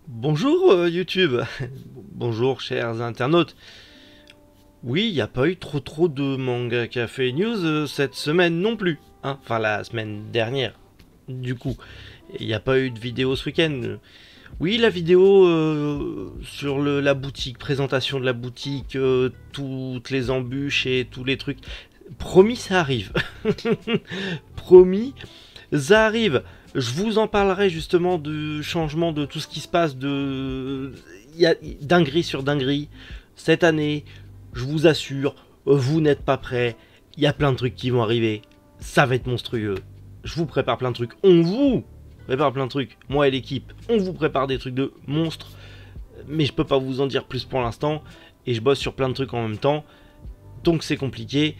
Bonjour YouTube, bonjour chers internautes. Oui, il n'y a pas eu trop de manga café news cette semaine non plus, hein. Enfin la semaine dernière, du coup. Il n'y a pas eu de vidéo ce week-end. Oui, la vidéo sur la boutique, présentation de la boutique, toutes les embûches et tous les trucs. Promis, ça arrive. Promis, ça arrive. Je vous en parlerai justement du changement de tout ce qui se passe. Il y a dinguerie sur dinguerie. Cette année, je vous assure, vous n'êtes pas prêts. Il y a plein de trucs qui vont arriver. Ça va être monstrueux. Je vous prépare plein de trucs. On vous prépare plein de trucs. Moi et l'équipe, on vous prépare des trucs de monstres. Mais je peux pas vous en dire plus pour l'instant. Et je bosse sur plein de trucs en même temps. Donc c'est compliqué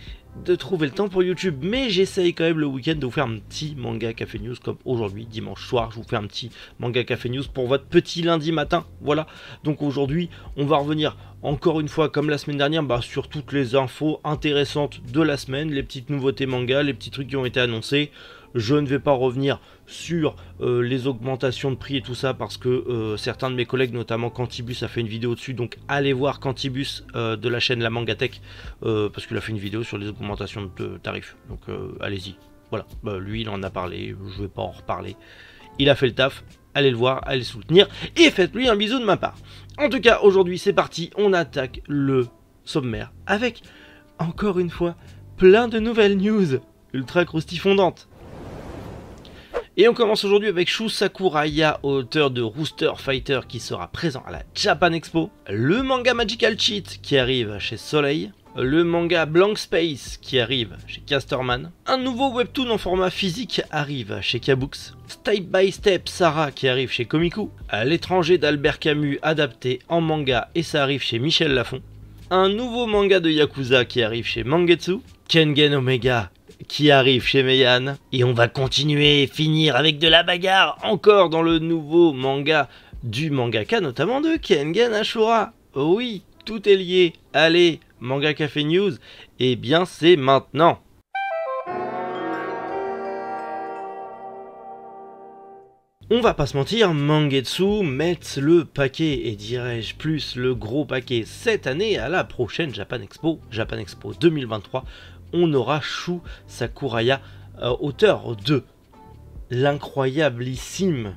de trouver le temps pour YouTube, mais j'essaye quand même le week-end de vous faire un petit manga café news comme aujourd'hui, dimanche soir, je vous fais un petit manga café news pour votre petit lundi matin, voilà. Donc aujourd'hui, on va revenir encore une fois comme la semaine dernière sur toutes les infos intéressantes de la semaine, les petites nouveautés manga, les petits trucs qui ont été annoncés. Je ne vais pas revenir sur les augmentations de prix et tout ça parce que certains de mes collègues, notamment Cantibus, a fait une vidéo dessus. Donc allez voir Cantibus de la chaîne La Mangatech parce qu'il a fait une vidéo sur les augmentations de tarifs. Donc allez-y. Voilà, lui il en a parlé, je vais pas en reparler. Il a fait le taf, allez le voir, allez le soutenir et faites-lui un bisou de ma part. En tout cas, aujourd'hui c'est parti, on attaque le sommaire avec, encore une fois, plein de nouvelles news ultra croustifondantes. Et on commence aujourd'hui avec Shu Sakuraya, auteur de Rooster Fighter qui sera présent à la Japan Expo, le manga Magical Cheat qui arrive chez Soleil, le manga Blank Space qui arrive chez Casterman, un nouveau webtoon en format physique arrive chez Kabooks, Step by Step Sarah qui arrive chez Komiku, L'étranger d'Albert Camus adapté en manga et ça arrive chez Michel Lafon, un nouveau manga de Yakuza qui arrive chez Mangetsu, Kengen Omega qui arrive chez Meian, et on va continuer et finir avec de la bagarre encore dans le nouveau manga du mangaka, notamment de Kengan Ashura. Oui, tout est lié. Allez, Manga Café News, et bien c'est maintenant. On va pas se mentir, Mangetsu met le paquet, et dirais-je plus le gros paquet cette année à la prochaine Japan Expo 2023. On aura Shu Sakuraya, auteur de l'incroyablissime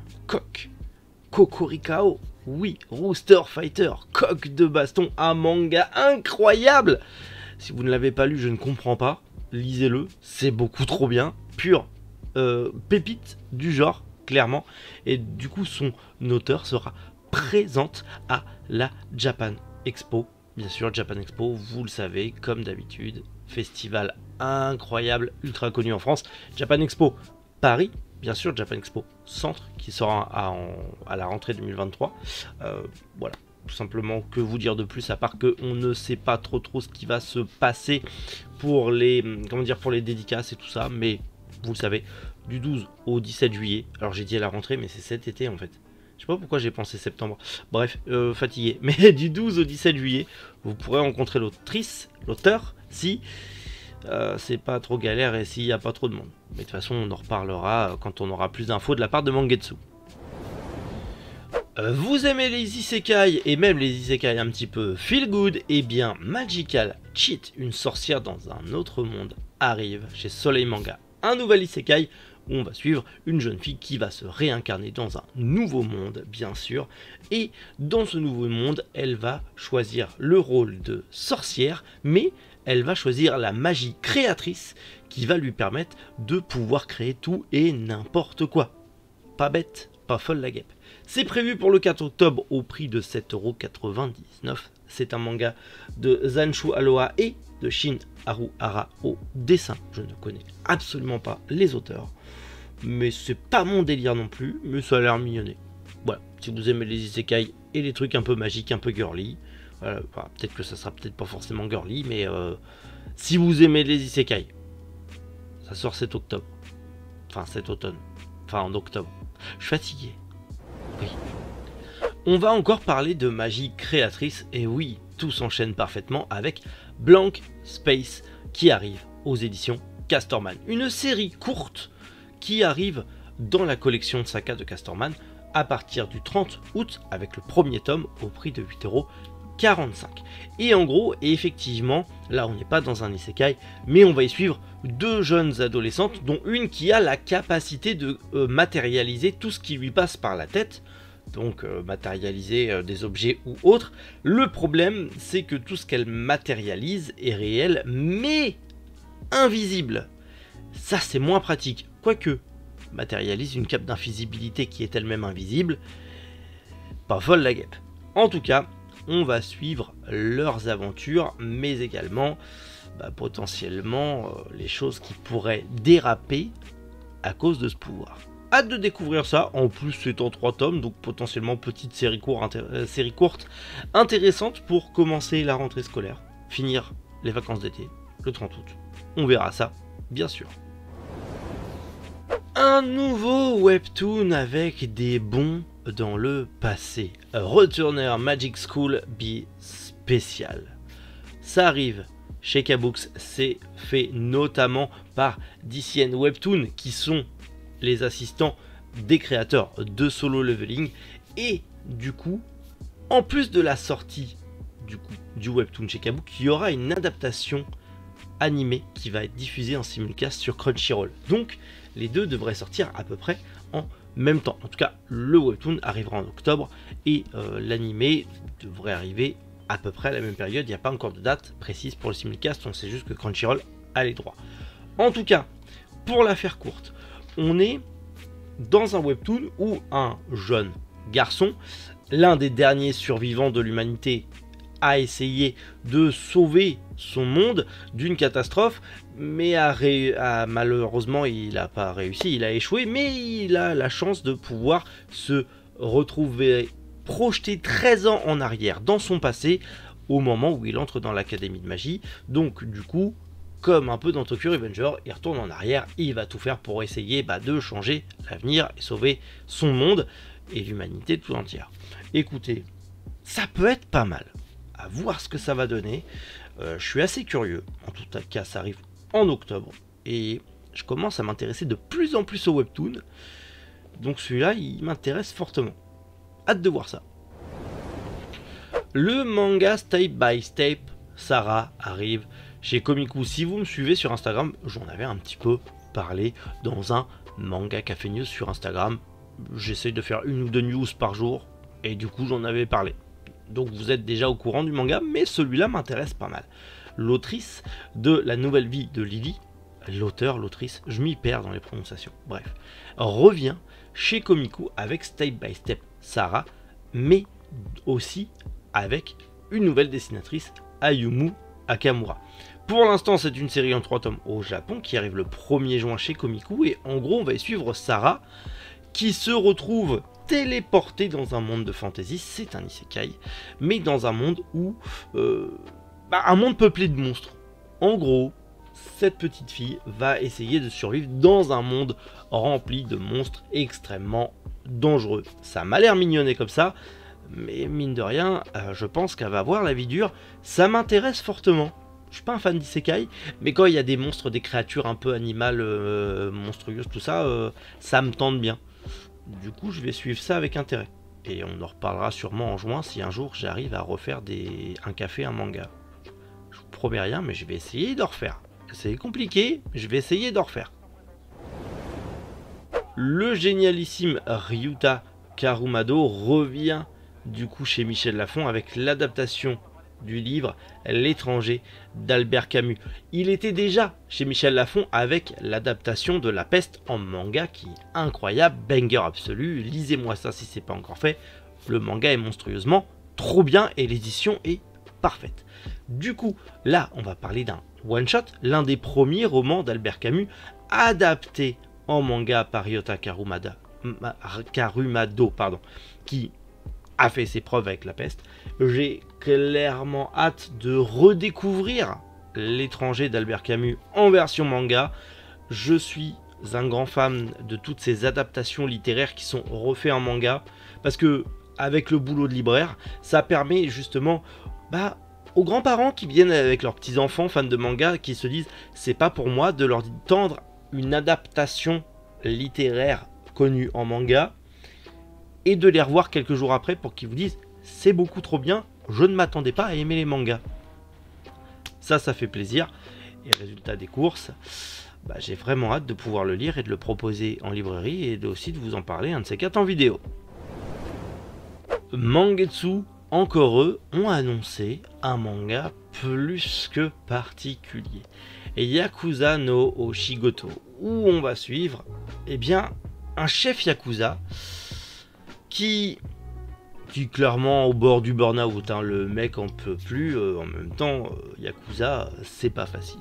Kokorikao, oui, Rooster Fighter, coq de baston, un manga incroyable. Si vous ne l'avez pas lu, je ne comprends pas, lisez-le, c'est beaucoup trop bien, pure pépite du genre, clairement, et du coup son auteur sera présente à la Japan Expo. Bien sûr, Japan Expo, vous le savez, comme d'habitude, festival incroyable, ultra connu en France. Japan Expo Paris, bien sûr, Japan Expo Centre, qui sera à la rentrée 2023. Voilà, tout simplement, que vous dire de plus, à part qu'on ne sait pas trop ce qui va se passer pour les, pour les dédicaces et tout ça, mais vous le savez, du 12 au 17 juillet, alors j'ai dit à la rentrée, mais c'est cet été en fait. Je sais pas pourquoi j'ai pensé septembre. Bref, fatigué. Mais du 12 au 17 juillet, vous pourrez rencontrer l'auteur, si c'est pas trop galère et s'il n'y a pas trop de monde. Mais de toute façon, on en reparlera quand on aura plus d'infos de la part de Mangetsu. Vous aimez les isekai et même les isekai un petit peu feel good, et bien Magical Cheat, une sorcière dans un autre monde, arrive chez Soleil Manga. Un nouvel isekai où on va suivre une jeune fille qui va se réincarner dans un nouveau monde, bien sûr, et dans ce nouveau monde, elle va choisir le rôle de sorcière, mais elle va choisir la magie créatrice qui va lui permettre de pouvoir créer tout et n'importe quoi. Pas bête, pas folle la guêpe. C'est prévu pour le 4 octobre au prix de 7,99 €. C'est un manga de Zanshu Aloha et de Shin Haruhara au dessin. Je ne connais absolument pas les auteurs, mais c'est pas mon délire non plus, mais ça a l'air mignonné. Voilà, si vous aimez les isekai et les trucs un peu magiques, un peu girly, voilà, enfin, peut-être que ça sera peut-être pas forcément girly, mais si vous aimez les isekai, ça sort cet octobre. Enfin, cet automne. Enfin, en octobre. Je suis fatigué. Oui. On va encore parler de magie créatrice, et oui, tout s'enchaîne parfaitement avec Blank Space qui arrive aux éditions Casterman. Une série courte qui arrive dans la collection de saga de Casterman, à partir du 30 août avec le premier tome au prix de 8,45 €. Et en gros, et effectivement, là on n'est pas dans un isekai, mais on va y suivre deux jeunes adolescentes, dont une qui a la capacité de matérialiser tout ce qui lui passe par la tête, donc matérialiser des objets ou autres. Le problème, c'est que tout ce qu'elle matérialise est réel, mais invisible. Ça, c'est moins pratique, quoique matérialise une cape d'invisibilité qui est elle-même invisible. Pas folle la guêpe. En tout cas, on va suivre leurs aventures, mais également potentiellement les choses qui pourraient déraper à cause de ce pouvoir. Hâte de découvrir ça. En plus, c'est en 3 tomes, donc potentiellement petite série courte intéressante pour commencer la rentrée scolaire, finir les vacances d'été le 30 août. On verra ça, bien sûr. Un nouveau webtoon avec des bons dans le passé. Returner Magic School B spécial. Ça arrive chez K-Books, c'est fait notamment par DCN Webtoon, qui sont les assistants des créateurs de Solo Leveling. Et du coup, en plus de la sortie du webtoon chez K-Books, il y aura une adaptation animée qui va être diffusée en simulcast sur Crunchyroll. Donc les deux devraient sortir à peu près en même temps. En tout cas, le webtoon arrivera en octobre et l'animé devrait arriver à peu près à la même période. Il n'y a pas encore de date précise pour le simulcast, on sait juste que Crunchyroll a les droits. En tout cas, pour la faire courte, on est dans un webtoon où un jeune garçon, l'un des derniers survivants de l'humanité, a essayé de sauver son monde d'une catastrophe, mais malheureusement il n'a pas réussi, il a échoué, mais il a la chance de pouvoir se retrouver projeté 13 ans en arrière dans son passé, au moment où il entre dans l'académie de magie. Donc du coup, comme un peu dans Tokyo Revenger, il retourne en arrière, il va tout faire pour essayer de changer l'avenir et sauver son monde et l'humanité tout entière. Écoutez, ça peut être pas mal. À voir ce que ça va donner. Je suis assez curieux. En tout cas, ça arrive en octobre. Et je commence à m'intéresser de plus en plus au webtoon. Donc celui-là, il m'intéresse fortement. Hâte de voir ça. Le manga Step by Step Sarah arrive chez Komiku. Si vous me suivez sur Instagram, j'en avais un petit peu parlé dans un manga café news sur Instagram. J'essaye de faire 1 ou 2 news par jour. Et du coup, j'en avais parlé. Donc vous êtes déjà au courant du manga, mais celui-là m'intéresse pas mal. L'autrice de La Nouvelle Vie de Lily, l'autrice, je m'y perds dans les prononciations, bref, revient chez Komiku avec Step by Step Sarah, mais aussi avec une nouvelle dessinatrice, Ayumu Akamura. Pour l'instant, c'est une série en 3 tomes au Japon qui arrive le 1er juin chez Komiku, et en gros, on va y suivre Sarah qui se retrouve téléporté dans un monde de fantasy. C'est un isekai, mais dans un monde où un monde peuplé de monstres. En gros, cette petite fille va essayer de survivre dans un monde rempli de monstres extrêmement dangereux. Ça m'a l'air mignonné comme ça, mais mine de rien, je pense qu'elle va avoir la vie dure. Ça m'intéresse fortement. Je suis pas un fan d'isekai, mais quand il y a des monstres, des créatures un peu animales, monstrueuses, tout ça, ça me tente bien. Du coup, je vais suivre ça avec intérêt. Et on en reparlera sûrement en juin si un jour j'arrive à refaire un café, un manga. Je vous promets rien, mais je vais essayer de refaire. C'est compliqué, mais je vais essayer de refaire. Le génialissime Ryuta Karumado revient du coup chez Michel Lafon avec l'adaptation du livre L'étranger d'Albert Camus. Il était déjà chez Michel Lafon avec l'adaptation de La Peste en manga qui est incroyable, banger absolu, lisez-moi ça si c'est pas encore fait, le manga est monstrueusement trop bien et l'édition est parfaite. Du coup, là on va parler d'un one-shot, l'un des premiers romans d'Albert Camus adapté en manga par Ryota Karumado, qui a fait ses preuves avec La Peste. J'ai clairement hâte de redécouvrir L'étranger d'Albert Camus en version manga. Je suis un grand fan de toutes ces adaptations littéraires qui sont refaites en manga, parce que avec le boulot de libraire, ça permet justement aux grands-parents qui viennent avec leurs petits-enfants fans de manga, qui se disent c'est pas pour moi, de leur tendre une adaptation littéraire connue en manga et de les revoir quelques jours après pour qu'ils vous disent c'est beaucoup trop bien, je ne m'attendais pas à aimer les mangas. Ça fait plaisir. Et résultat des courses, j'ai vraiment hâte de pouvoir le lire et de le proposer en librairie et aussi de vous en parler un de ces 4 en vidéo. Mangetsu, encore eux, ont annoncé un manga plus que particulier. Et Yakuza no Oshigoto, où on va suivre un chef Yakuza qui clairement au bord du burn-out, le mec en peut plus, en même temps, Yakuza, c'est pas facile.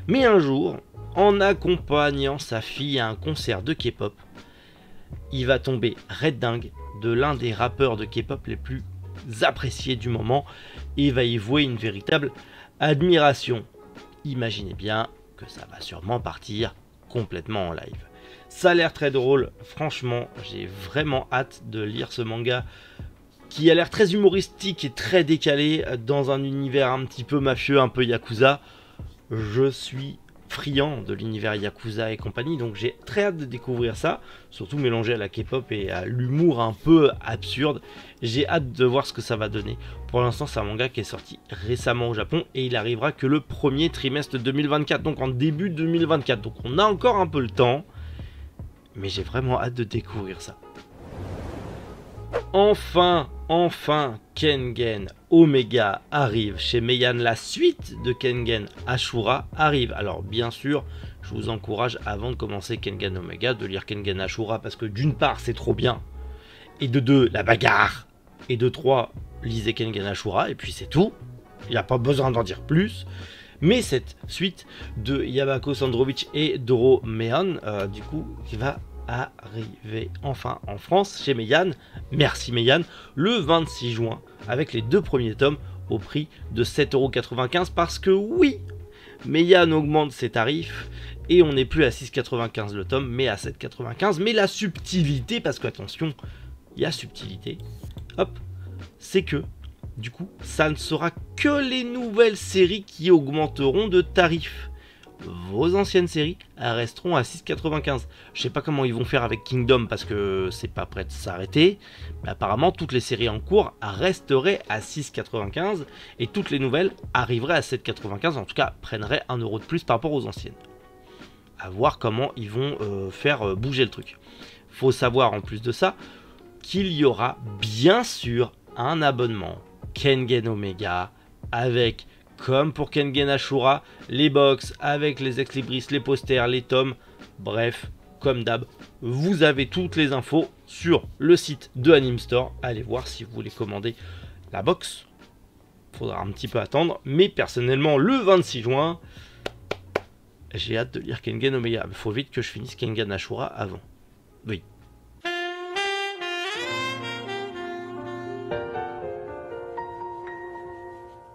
Mais un jour, en accompagnant sa fille à un concert de K-pop, il va tomber red dingue de l'un des rappeurs de K-pop les plus appréciés du moment et va y vouer une véritable admiration. Imaginez bien que ça va sûrement partir complètement en live. Ça a l'air très drôle, franchement, j'ai vraiment hâte de lire ce manga qui a l'air très humoristique et très décalé dans un univers un petit peu mafieux, un peu Yakuza. Je suis friand de l'univers Yakuza et compagnie, donc j'ai très hâte de découvrir ça, surtout mélangé à la K-pop et à l'humour un peu absurde. J'ai hâte de voir ce que ça va donner. Pour l'instant, c'est un manga qui est sorti récemment au Japon et il arrivera que le premier trimestre 2024, donc en début 2024. Donc on a encore un peu le temps, mais j'ai vraiment hâte de découvrir ça. Enfin, Kengen Omega arrive chez Meian. La suite de Kengen Ashura arrive. Alors bien sûr, je vous encourage avant de commencer Kengen Omega de lire Kengen Ashura parce que d'une part c'est trop bien, et de deux la bagarre, et de trois lisez Kengen Ashura et puis c'est tout. Il n'y a pas besoin d'en dire plus. Mais cette suite de Yabako Sandrovich et Doro Meian, du coup, qui va arriver enfin en France chez Meian, merci Meian, le 26 juin avec les 2 premiers tomes au prix de 7,95 € parce que oui, Meian augmente ses tarifs et on n'est plus à 6,95 € le tome mais à 7,95 €. Mais la subtilité, parce que attention, il y a subtilité, hop, c'est que du coup ça ne sera que les nouvelles séries qui augmenteront de tarifs. Vos anciennes séries resteront à 6,95 €. Je sais pas comment ils vont faire avec Kingdom parce que c'est pas prêt de s'arrêter. Mais apparemment toutes les séries en cours resteraient à 6,95 € et toutes les nouvelles arriveraient à 7,95 €. En tout cas prendraient 1 € de plus par rapport aux anciennes. À voir comment ils vont faire bouger le truc. Faut savoir en plus de ça qu'il y aura bien sûr un abonnement Kengen Omega avec, comme pour Kengen Ashura, les box avec les ex-libris, les posters, les tomes, bref, comme d'hab, vous avez toutes les infos sur le site de Anime Store. Allez voir si vous voulez commander la box. Faudra un petit peu attendre, mais personnellement, le 26 juin, j'ai hâte de lire Kengen Omega. Il faut vite que je finisse Kengen Ashura avant. Oui.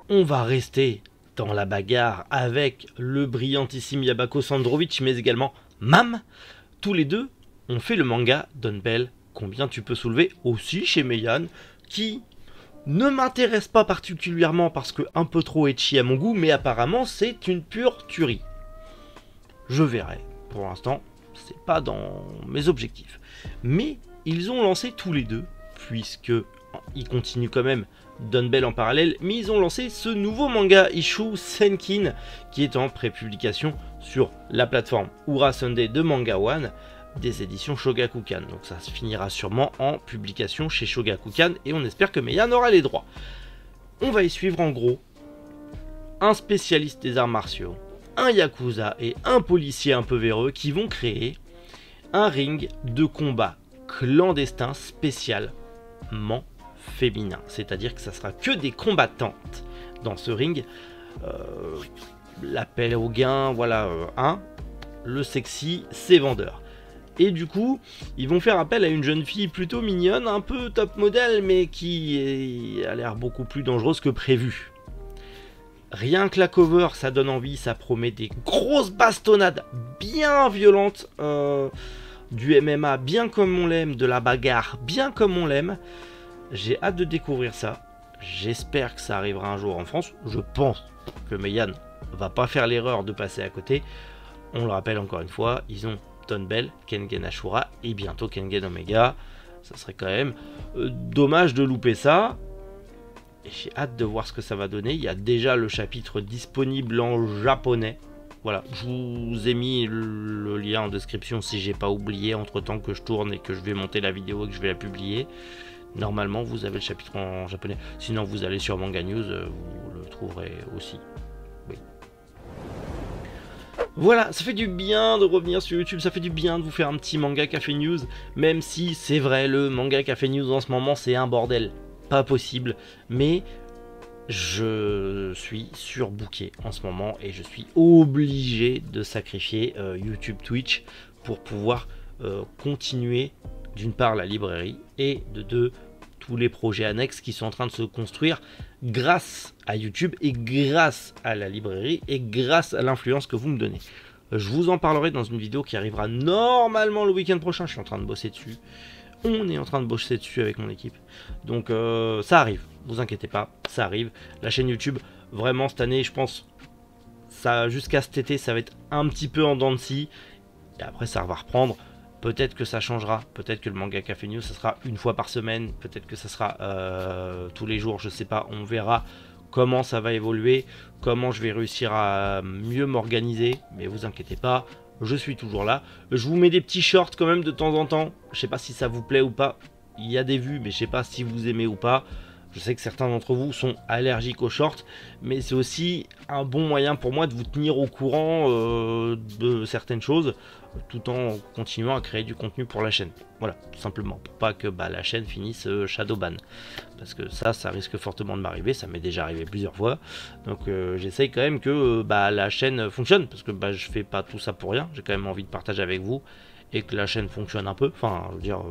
On va rester dans la bagarre avec le brillantissime Yabako Sandrovich, mais également Mam. Tous les deux ont fait le manga Don Bell, Combien tu peux soulever, aussi chez Meian, qui ne m'intéresse pas particulièrement parce que un peu trop ecchi à mon goût, mais apparemment c'est une pure tuerie. Je verrai. Pour l'instant, c'est pas dans mes objectifs. Mais ils ont lancé tous les deux, puisque ils continuent quand même Don Bell en parallèle, mais ils ont lancé ce nouveau manga Isshu Senkin qui est en prépublication sur la plateforme Ura Sunday de Manga One des éditions Shogakukan. Donc ça se finira sûrement en publication chez Shogakukan et on espère que Meian aura les droits. On va y suivre en gros un spécialiste des arts martiaux, un yakuza et un policier un peu véreux qui vont créer un ring de combat clandestin spécialement féminin, c'est-à-dire que ça sera que des combattantes dans ce ring. L'appel au gain, voilà, le sexy, c'est vendeur. Et du coup, ils vont faire appel à une jeune fille plutôt mignonne, un peu top modèle, mais qui a l'air beaucoup plus dangereuse que prévu. Rien que la cover, ça donne envie, ça promet des grosses bastonnades bien violentes, du MMA bien comme on l'aime, de la bagarre bien comme on l'aime. J'ai hâte de découvrir ça. J'espère que ça arrivera un jour en France. Je pense que Meian va pas faire l'erreur de passer à côté. On le rappelle encore une fois, ils ont Don Bell, Kengen Ashura et bientôt Kengen Omega. Ça serait quand même dommage de louper ça. Et j'ai hâte de voir ce que ça va donner. Il y a déjà le chapitre disponible en japonais. Voilà, je vous ai mis le lien en description si j'ai pas oublié entre temps que je tourne et que je vais monter la vidéo et que je vais la publier. Normalement, vous avez le chapitre en japonais. Sinon, vous allez sur Manga News, vous le trouverez aussi. Oui. Voilà, ça fait du bien de revenir sur YouTube, ça fait du bien de vous faire un petit Manga Café News, même si c'est vrai, le Manga Café News en ce moment, c'est un bordel. Pas possible, mais je suis surbooké en ce moment et je suis obligé de sacrifier YouTube, Twitch pour pouvoir continuer d'une part la librairie et de deux tous les projets annexes qui sont en train de se construire grâce à YouTube et grâce à la librairie et grâce à l'influence que vous me donnez. Je vous en parlerai dans une vidéo qui arrivera normalement le week-end prochain, je suis en train de bosser dessus. On est en train de bosser dessus avec mon équipe. Donc ça arrive, vous inquiétez pas, ça arrive. La chaîne YouTube, vraiment cette année, je pense, ça jusqu'à cet été, ça va être un petit peu en dents de scie. Et après ça va reprendre. Peut-être que ça changera, peut-être que le Manga Café News, ça sera une fois par semaine, peut-être que ça sera tous les jours, je sais pas, on verra comment ça va évoluer, comment je vais réussir à mieux m'organiser, mais vous inquiétez pas, je suis toujours là. Je vous mets des petits shorts quand même de temps en temps, je sais pas si ça vous plaît ou pas, il y a des vues, mais je sais pas si vous aimez ou pas. Je sais que certains d'entre vous sont allergiques aux shorts, mais c'est aussi un bon moyen pour moi de vous tenir au courant de certaines choses, tout en continuant à créer du contenu pour la chaîne. Voilà, tout simplement, pour pas que la chaîne finisse shadowban. Parce que ça risque fortement de m'arriver, ça m'est déjà arrivé plusieurs fois. Donc j'essaye quand même que la chaîne fonctionne, parce que je fais pas tout ça pour rien, j'ai quand même envie de partager avec vous, et que la chaîne fonctionne un peu, enfin, je veux dire,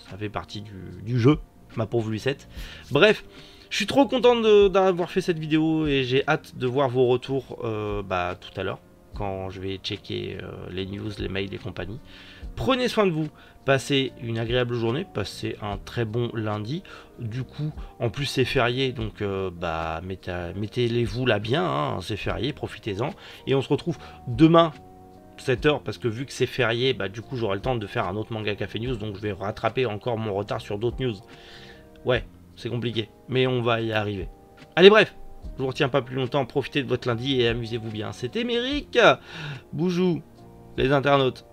ça fait partie du jeu. Ma pauvre Lucette. Bref, je suis trop content d'avoir fait cette vidéo et j'ai hâte de voir vos retours tout à l'heure quand je vais checker les news, les mails et compagnie. Prenez soin de vous, passez une agréable journée, passez un très bon lundi. Du coup, en plus c'est férié, donc mettez-les-vous là bien, hein, c'est férié, profitez-en. Et on se retrouve demain 7h parce que vu que c'est férié, du coup j'aurai le temps de faire un autre Manga Café News, donc je vais rattraper encore mon retard sur d'autres news. Ouais, c'est compliqué, mais on va y arriver. Allez bref, je vous retiens pas plus longtemps, profitez de votre lundi et amusez-vous bien. C'était Méric, Boujou, les internautes.